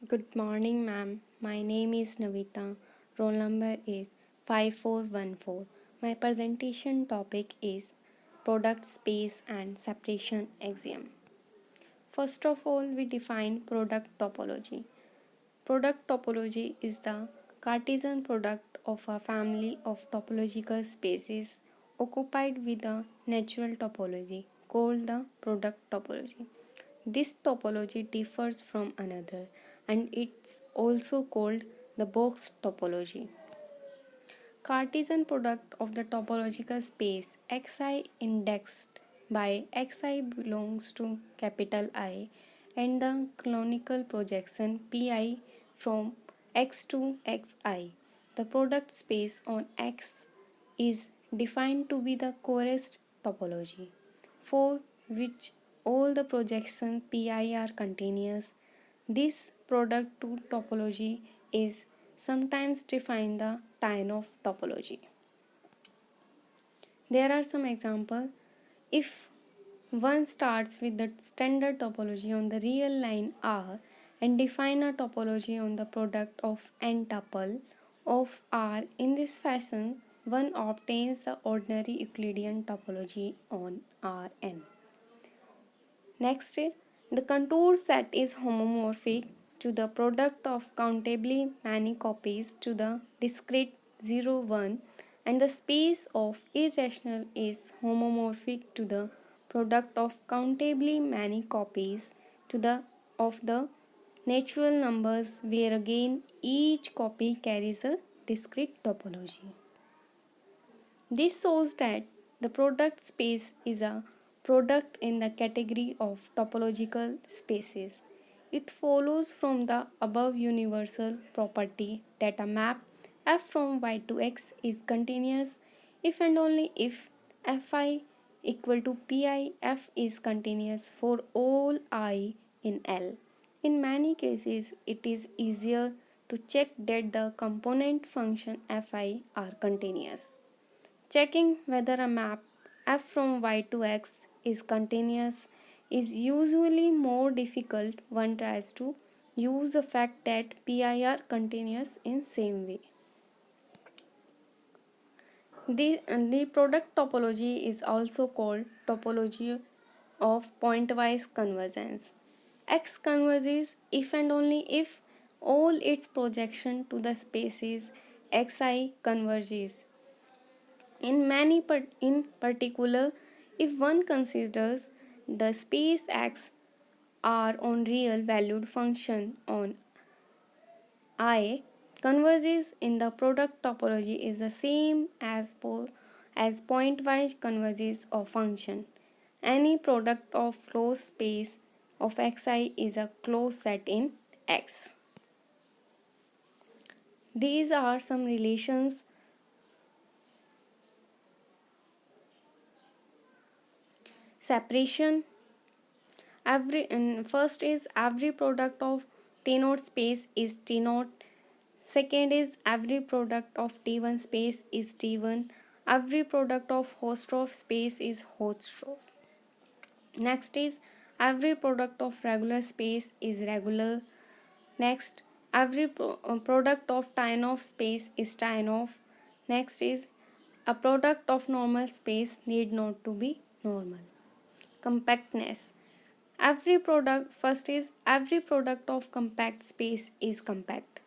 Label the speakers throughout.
Speaker 1: Good morning, ma'am. My name is Navita. Roll number is 5414. My presentation topic is product space and separation axiom. First of all, we define product topology. Product topology is the Cartesian product of a family of topological spaces occupied with a natural topology called the product topology. This topology differs from another and it's also called the box topology. Cartesian product of the topological space xi indexed by xi belongs to capital I and the canonical projection pi from x to xi. The product space on X is defined to be the coarse topology, for which all the projections pi are continuous. This product to topology is sometimes defined the Tynoff topology. There are some examples. If one starts with the standard topology on the real line R and define a topology on the product of n tuple of R in this fashion, one obtains the ordinary Euclidean topology on Rn. Next, the contour set is homomorphic to the product of countably many copies to the discrete 0, 1, and the space of irrational is homomorphic to the product of countably many copies to the of the natural numbers, where again each copy carries a discrete topology. This shows that the product space is a product in the category of topological spaces. It follows from the above universal property that a map f from y to x is continuous if and only if fi equal to pi, f is continuous for all I in L. In many cases, it is easier to check that the component function fi are continuous. Checking whether a map f from y to x is continuous is usually more difficult. One tries to use the fact that pi are continuous in same way. The product topology is also called topology of pointwise convergence. X converges if and only if all its projection to the spaces xi converges. In particular, if one considers the space X R on real valued function on I, converges in the product topology is the same as pointwise converges of function. Any product of closed space of xi is a closed set in X. These are some relations. Separation. First is every product of T naught space is T naught. Second is every product of T1 space is T1. Every product of Hausdorff space is Hausdorff. Next is every product of regular space is regular. Next, every product of Tynoff space is Tynoff. Next is a product of normal space need not to be normal. Compactness. Every product of compact space is compact.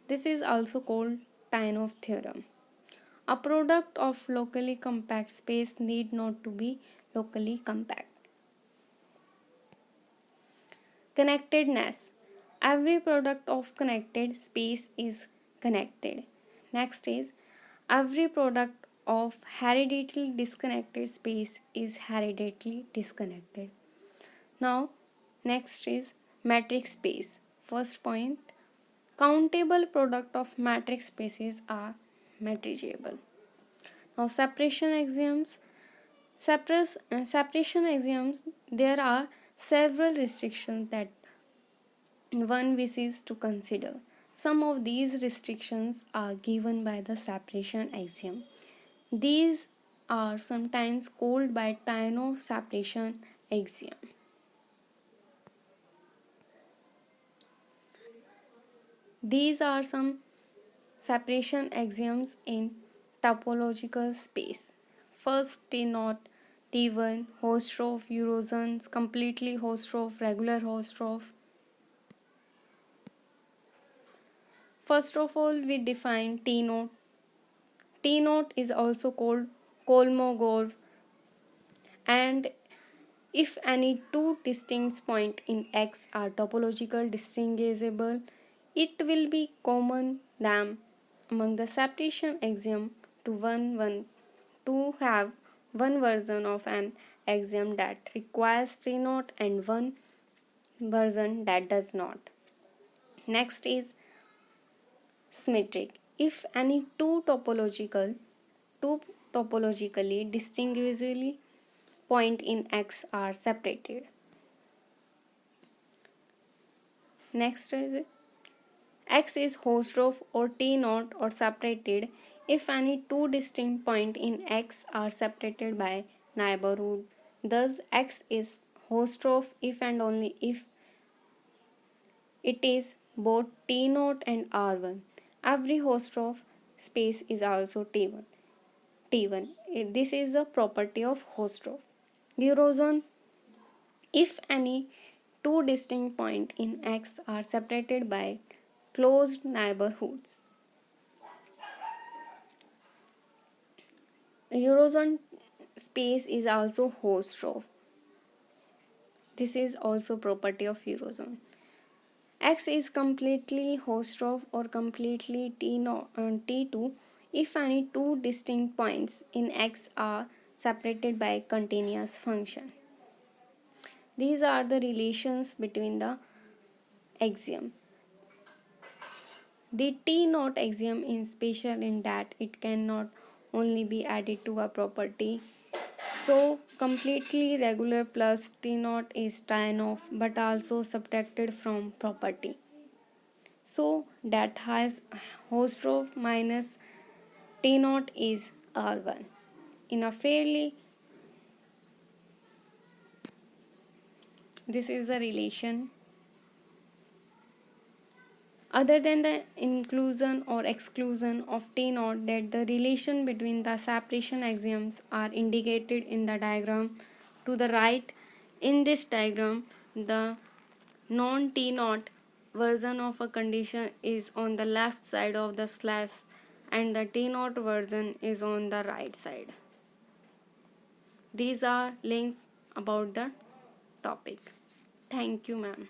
Speaker 1: This is also called Tynoff theorem. A product of locally compact space need not to be locally compact. Connectedness. Every product of connected space is connected. Next is every product of horizontally disconnected space is horizontally disconnected. Now, next is matrix space. First point, countable product of matrix spaces are matriceable. Now, separation axioms. Separation axioms, there are several restrictions that one wishes to consider. Some of these restrictions are given by the separation axiom. These are sometimes called by Tynoff separation axiom. These are some separation axioms in topological space. First, T naught, T1, Hausdorff Eurozones, completely Hausdorff, regular Hausdorff. First of all, we define T naught. T naught is also called Kolmogorov, and if any two distinct points in X are topological distinguishable, it will be common them among the separation axiom to have one version of an axiom that requires T naught and one version that does not. Next is symmetric. If any two topologically distinguishable point in X are separated. Next is X is Hausdorff or T naught or separated if any two distinct points in X are separated by neighborhood. Thus X is Hausdorff if and only if it is both T naught and R1. Every Hausdorff space is also T1. T1. This is the property of Hausdorff. Eurozone. If any two distinct points in X are separated by closed neighborhoods. Eurozone space is also Hausdorff. This is also property of Eurozone. X is completely Hausdorff or completely T2 if any two distinct points in X are separated by continuous function. These are the relations between the axiom. The T naught axiom is special in that it cannot only be added to a property. So completely regular plus T naught is taken off but also subtracted from property. So that has Hausdorff minus T naught is R1. In a fairly, this is the relation. Other than the inclusion or exclusion of T naught, that the relation between the separation axioms are indicated in the diagram to the right. In this diagram, the non T naught version of a condition is on the left side of the slash and the T naught version is on the right side. These are links about the topic. Thank you, ma'am.